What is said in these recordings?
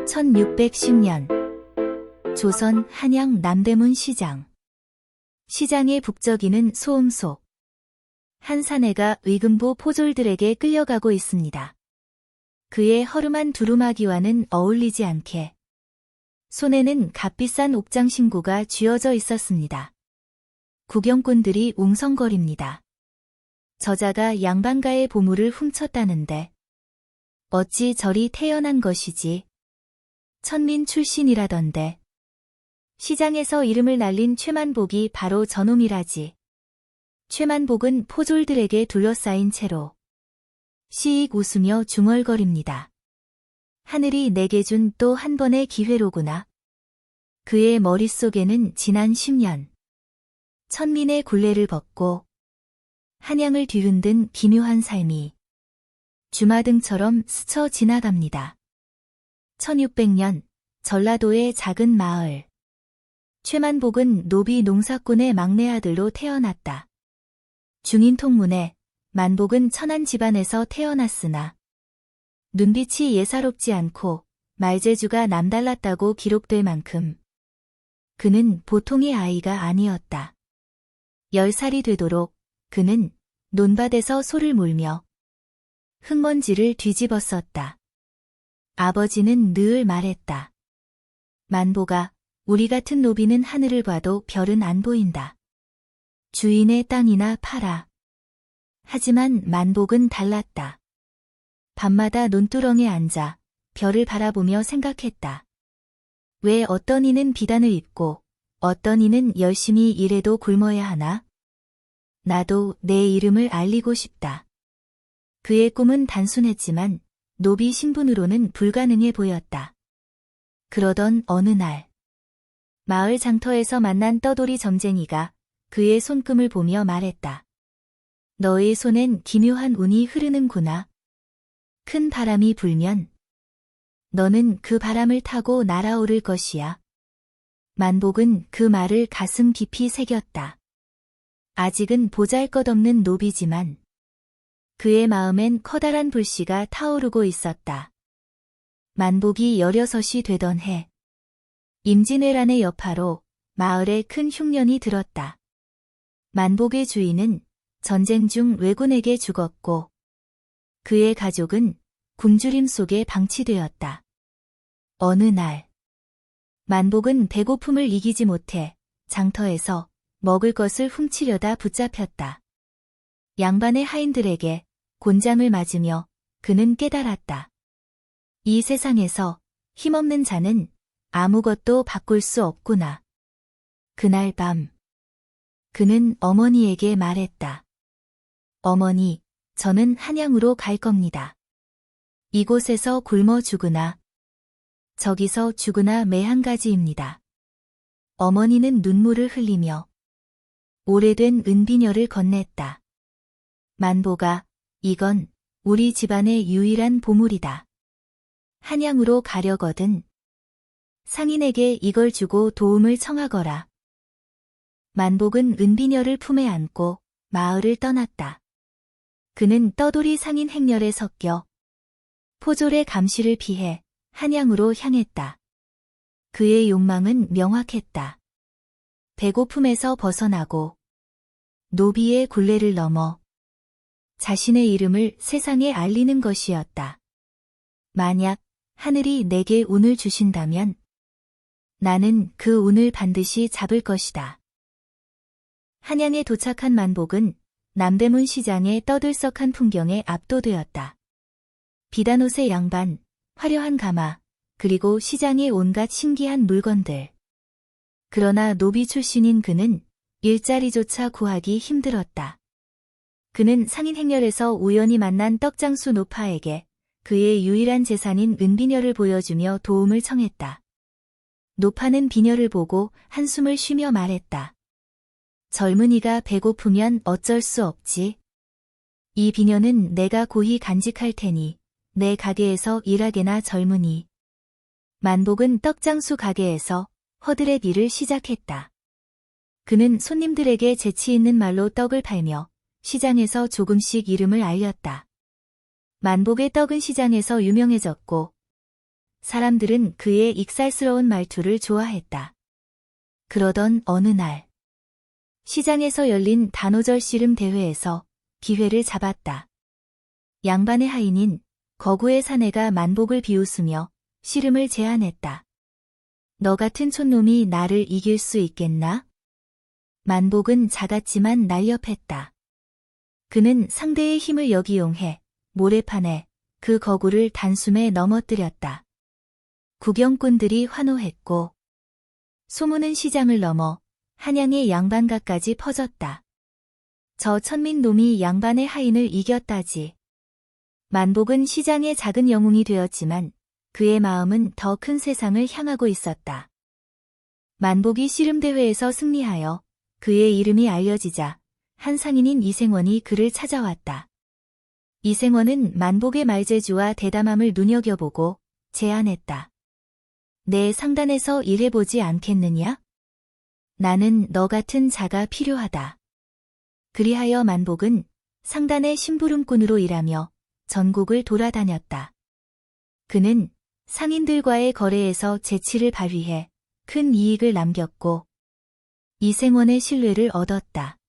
1610년 조선 한양 남대문 시장. 시장의 북저기는 소음 속 한 사내가 의금부 포졸들에게 끌려가고 있습니다. 그의 허름한 두루마기와는 어울리지 않게 손에는 값비싼 옥장 신구가 쥐어져 있었습니다. 구경꾼들이 웅성거립니다. 저자가 양반가의 보물을 훔쳤다는데 어찌 저리 태연한 것이지. 천민 출신이라던데. 시장에서 이름을 날린 최만복이 바로 저놈이라지. 최만복은 포졸들에게 둘러싸인 채로 시익 웃으며 중얼거립니다. 하늘이 내게 준 또 한 번의 기회로구나. 그의 머릿속에는 지난 10년 천민의 굴레를 벗고 한양을 뒤흔든 기묘한 삶이 주마등처럼 스쳐 지나갑니다. 1600년 전라도의 작은 마을. 최만복은 노비 농사꾼의 막내 아들로 태어났다. 중인 통문에 만복은 천한 집안에서 태어났으나 눈빛이 예사롭지 않고 말재주가 남달랐다고 기록될 만큼 그는 보통의 아이가 아니었다. 10살이 되도록 그는 논밭에서 소를 몰며 흙먼지를 뒤집었었다. 아버지는 늘 말했다. 만복아, 우리 같은 노비는 하늘을 봐도 별은 안 보인다. 주인의 땅이나 팔아. 하지만 만복은 달랐다. 밤마다 논두렁에 앉아 별을 바라보며 생각했다. 왜 어떤 이는 비단을 입고 어떤 이는 열심히 일해도 굶어야 하나? 나도 내 이름을 알리고 싶다. 그의 꿈은 단순했지만 노비 신분으로는 불가능해 보였다. 그러던 어느 날 마을 장터에서 만난 떠돌이 점쟁이가 그의 손금을 보며 말했다. 너의 손엔 기묘한 운이 흐르는구나. 큰 바람이 불면 너는 그 바람을 타고 날아오를 것이야. 만복은 그 말을 가슴 깊이 새겼다. 아직은 보잘것없는 노비지만 그의 마음엔 커다란 불씨가 타오르고 있었다. 만복이 16이 되던 해 임진왜란의 여파로 마을에 큰 흉년이 들었다. 만복의 주인은 전쟁 중 왜군에게 죽었고 그의 가족은 굶주림 속에 방치되었다. 어느 날 만복은 배고픔을 이기지 못해 장터에서 먹을 것을 훔치려다 붙잡혔다. 양반의 하인들에게 곤장을 맞으며 그는 깨달았다. 이 세상에서 힘없는 자는 아무것도 바꿀 수 없구나. 그날 밤 그는 어머니에게 말했다. 어머니, 저는 한양으로 갈 겁니다. 이곳에서 굶어 죽으나 저기서 죽으나 매 한 가지입니다. 어머니는 눈물을 흘리며 오래된 은비녀를 건넸다. 만복아, 이건 우리 집안의 유일한 보물이다. 한양으로 가려거든 상인에게 이걸 주고 도움을 청하거라. 만복은 은비녀를 품에 안고 마을을 떠났다. 그는 떠돌이 상인 행렬에 섞여 포졸의 감시를 피해 한양으로 향했다. 그의 욕망은 명확했다. 배고픔에서 벗어나고 노비의 굴레를 넘어 자신의 이름을 세상에 알리는 것이었다. 만약 하늘이 내게 운을 주신다면 나는 그 운을 반드시 잡을 것이다. 한양에 도착한 만복은 남대문 시장의 떠들썩한 풍경에 압도되었다. 비단옷의 양반, 화려한 가마, 그리고 시장의 온갖 신기한 물건들. 그러나 노비 출신인 그는 일자리조차 구하기 힘들었다. 그는 상인 행렬에서 우연히 만난 떡장수 노파에게 그의 유일한 재산인 은비녀를 보여주며 도움을 청했다. 노파는 비녀를 보고 한숨을 쉬며 말했다. 젊은이가 배고프면 어쩔 수 없지. 이 비녀는 내가 고이 간직할 테니 내 가게에서 일하게나 젊으니. 만복은 떡장수 가게에서 허들의 일을 시작했다. 그는 손님들에게 재치 있는 말로 떡을 팔며 시장에서 조금씩 이름을 알렸다. 만복의 떡은 시장에서 유명해졌고 사람들은 그의 익살스러운 말투를 좋아했다. 그러던 어느 날, 시장에서 열린 단오절 씨름 대회에서 기회를 잡았다. 양반의 하인인 거구의 사내가 만복을 비웃으며 씨름을 제안했다. 너 같은 촌놈이 나를 이길 수 있겠나? 만복은 작았지만 날렵했다. 그는 상대의 힘을 역이용해 모래판에 그 거구를 단숨에 넘어뜨렸다. 구경꾼들이 환호했고 소문은 시장을 넘어 한양의 양반가까지 퍼졌다. 저 천민놈이 양반의 하인을 이겼다지. 만복은 시장의 작은 영웅이 되었지만 그의 마음은 더 큰 세상을 향하고 있었다. 만복이 씨름대회에서 승리하여 그의 이름이 알려지자 한 상인인 이생원이 그를 찾아왔다. 이생원은 만복의 말재주와 대담함을 눈여겨보고 제안했다. 내 상단에서 일해보지 않겠느냐? 나는 너 같은 자가 필요하다. 그리하여 만복은 상단의 심부름꾼으로 일하며 전국을 돌아다녔다. 그는 상인들과의 거래에서 재치를 발휘해 큰 이익을 남겼고 이생원의 신뢰를 얻었다.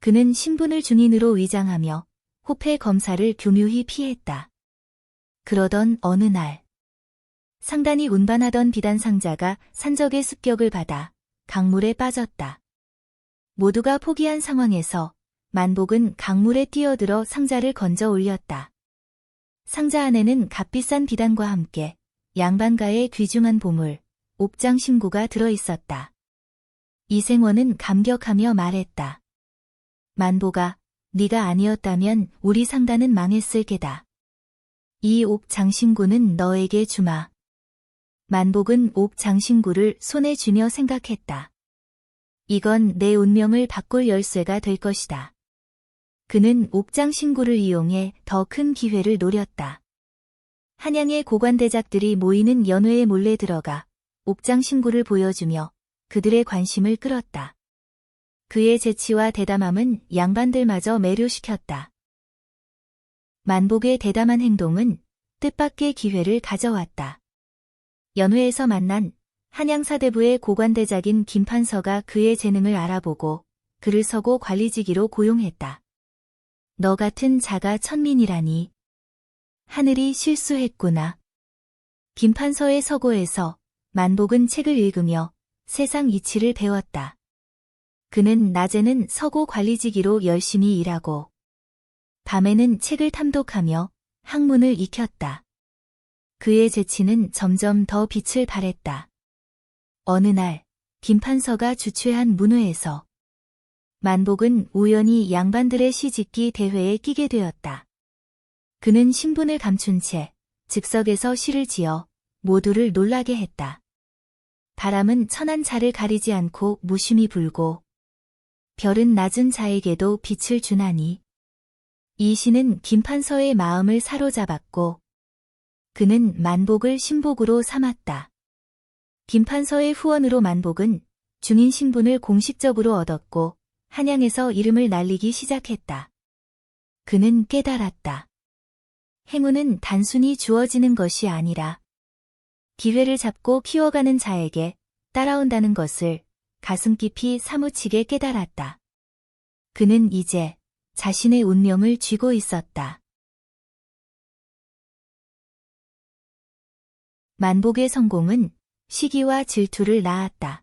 그는 신분을 중인으로 위장하며 호패 검사를 교묘히 피했다. 그러던 어느 날, 상단이 운반하던 비단 상자가 산적의 습격을 받아 강물에 빠졌다. 모두가 포기한 상황에서 만복은 강물에 뛰어들어 상자를 건져 올렸다. 상자 안에는 값비싼 비단과 함께 양반가의 귀중한 보물, 옥장신구가 들어있었다. 이생원은 감격하며 말했다. 만복아, 네가 아니었다면 우리 상단은 망했을 게다. 이 옥장신구는 너에게 주마. 만복은 옥장신구를 손에 쥐며 생각했다. 이건 내 운명을 바꿀 열쇠가 될 것이다. 그는 옥장신구를 이용해 더 큰 기회를 노렸다. 한양의 고관대작들이 모이는 연회에 몰래 들어가 옥장신구를 보여주며 그들의 관심을 끌었다. 그의 재치와 대담함은 양반들마저 매료시켰다. 만복의 대담한 행동은 뜻밖의 기회를 가져왔다. 연회에서 만난 한양사대부의 고관대작인 김판서가 그의 재능을 알아보고 그를 서고 관리직으로 고용했다. 너 같은 자가 천민이라니. 하늘이 실수했구나. 김판서의 서고에서 만복은 책을 읽으며 세상 이치를 배웠다. 그는 낮에는 서고 관리직으로 열심히 일하고 밤에는 책을 탐독하며 학문을 익혔다. 그의 재치는 점점 더 빛을 발했다. 어느 날 김판서가 주최한 문회에서 만복은 우연히 양반들의 시짓기 대회에 끼게 되었다. 그는 신분을 감춘 채 즉석에서 시를 지어 모두를 놀라게 했다. 바람은 천한 자를 가리지 않고 무심히 불고 별은 낮은 자에게도 빛을 주나니. 이 시는 김판서의 마음을 사로잡았고 그는 만복을 신복으로 삼았다. 김판서의 후원으로 만복은 중인 신분을 공식적으로 얻었고 한양에서 이름을 날리기 시작했다. 그는 깨달았다. 행운은 단순히 주어지는 것이 아니라 기회를 잡고 키워가는 자에게 따라온다는 것을 가슴 깊이 사무치게 깨달았다. 그는 이제 자신의 운명을 쥐고 있었다. 만복의 성공은 시기와 질투를 낳았다.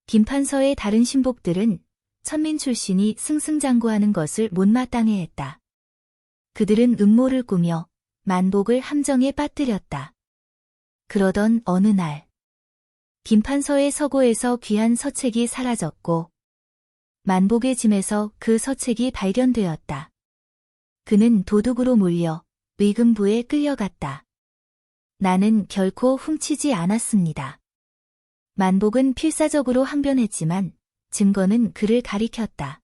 김판서의 다른 신복들은 천민 출신이 승승장구하는 것을 못마땅해했다. 그들은 음모를 꾸며 만복을 함정에 빠뜨렸다. 그러던 어느 날 김판서의 서고에서 귀한 서책이 사라졌고 만복의 짐에서 그 서책이 발견되었다. 그는 도둑으로 몰려 의금부에 끌려갔다. 나는 결코 훔치지 않았습니다. 만복은 필사적으로 항변했지만 증거는 그를 가리켰다.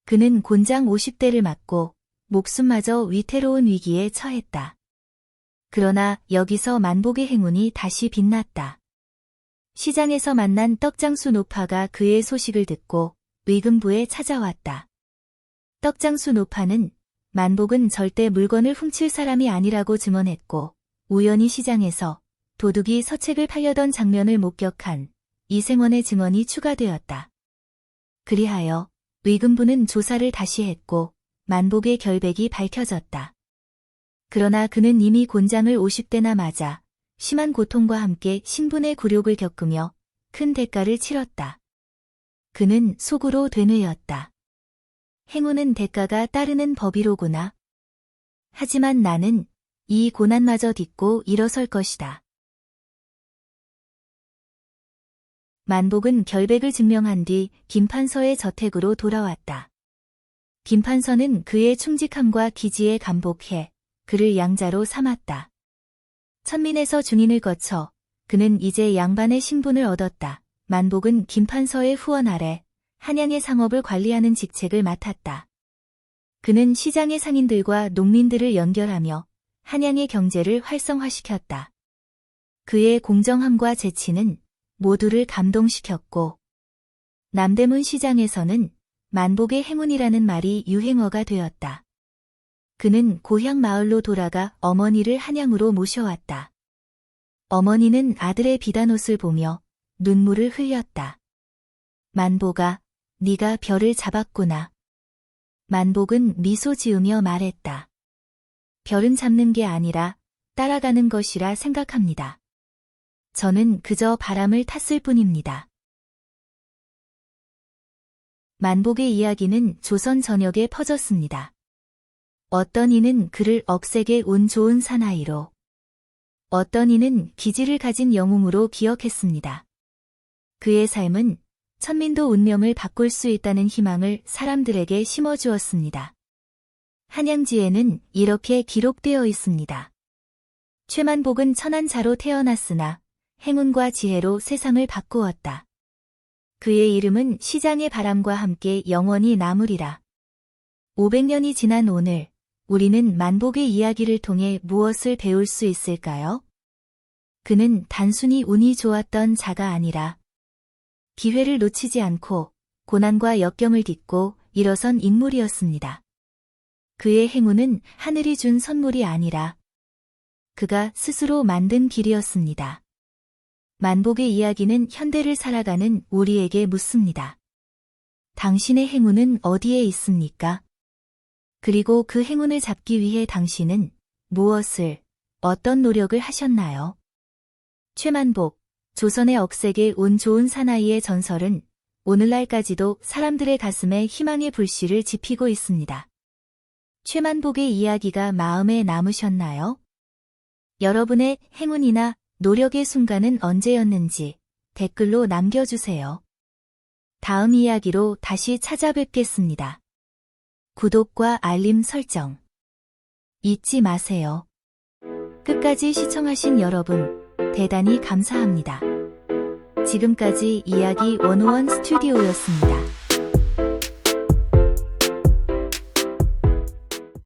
그는 곤장 50대를 맞고 목숨마저 위태로운 위기에 처했다. 그러나 여기서 만복의 행운이 다시 빛났다. 시장에서 만난 떡장수 노파가 그의 소식을 듣고 의금부에 찾아왔다. 떡장수 노파는 만복은 절대 물건을 훔칠 사람이 아니라고 증언했고 우연히 시장에서 도둑이 서책을 팔려던 장면을 목격한 이생원의 증언이 추가되었다. 그리하여 의금부는 조사를 다시 했고 만복의 결백이 밝혀졌다. 그러나 그는 이미 곤장을 50대나 맞아 심한 고통과 함께 신분의 굴욕을 겪으며 큰 대가를 치렀다. 그는 속으로 되뇌었다. 행운은 대가가 따르는 법이로구나. 하지만 나는 이 고난마저 딛고 일어설 것이다. 만복은 결백을 증명한 뒤 김판서의 저택으로 돌아왔다. 김판서는 그의 충직함과 기지에 감복해 그를 양자로 삼았다. 천민에서 중인을 거쳐 그는 이제 양반의 신분을 얻었다. 만복은 김판서의 후원 아래 한양의 상업을 관리하는 직책을 맡았다. 그는 시장의 상인들과 농민들을 연결하며 한양의 경제를 활성화시켰다. 그의 공정함과 재치는 모두를 감동시켰고 남대문 시장에서는 만복의 행운이라는 말이 유행어가 되었다. 그는 고향 마을로 돌아가 어머니를 한양으로 모셔왔다. 어머니는 아들의 비단옷을 보며 눈물을 흘렸다. 만복아, 네가 별을 잡았구나. 만복은 미소 지으며 말했다. 별은 잡는 게 아니라 따라가는 것이라 생각합니다. 저는 그저 바람을 탔을 뿐입니다. 만복의 이야기는 조선 전역에 퍼졌습니다. 어떤 이는 그를 억세게 운 좋은 사나이로, 어떤 이는 기질을 가진 영웅으로 기억했습니다. 그의 삶은 천민도 운명을 바꿀 수 있다는 희망을 사람들에게 심어주었습니다. 한양지에는 이렇게 기록되어 있습니다. 최만복은 천한 자로 태어났으나 행운과 지혜로 세상을 바꾸었다. 그의 이름은 시장의 바람과 함께 영원히 남으리라. 500년이 지난 오늘, 우리는 만복의 이야기를 통해 무엇을 배울 수 있을까요? 그는 단순히 운이 좋았던 자가 아니라 기회를 놓치지 않고 고난과 역경을 딛고 일어선 인물이었습니다. 그의 행운은 하늘이 준 선물이 아니라 그가 스스로 만든 길이었습니다. 만복의 이야기는 현대를 살아가는 우리에게 묻습니다. 당신의 행운은 어디에 있습니까? 그리고 그 행운을 잡기 위해 당신은 무엇을, 어떤 노력을 하셨나요? 최만복, 조선의 억세게 온 좋은 사나이의 전설은 오늘날까지도 사람들의 가슴에 희망의 불씨를 지피고 있습니다. 최만복의 이야기가 마음에 남으셨나요? 여러분의 행운이나 노력의 순간은 언제였는지 댓글로 남겨주세요. 다음 이야기로 다시 찾아뵙겠습니다. 구독과 알림 설정 잊지 마세요. 끝까지 시청하신 여러분, 대단히 감사합니다. 지금까지 이야기 101 스튜디오였습니다.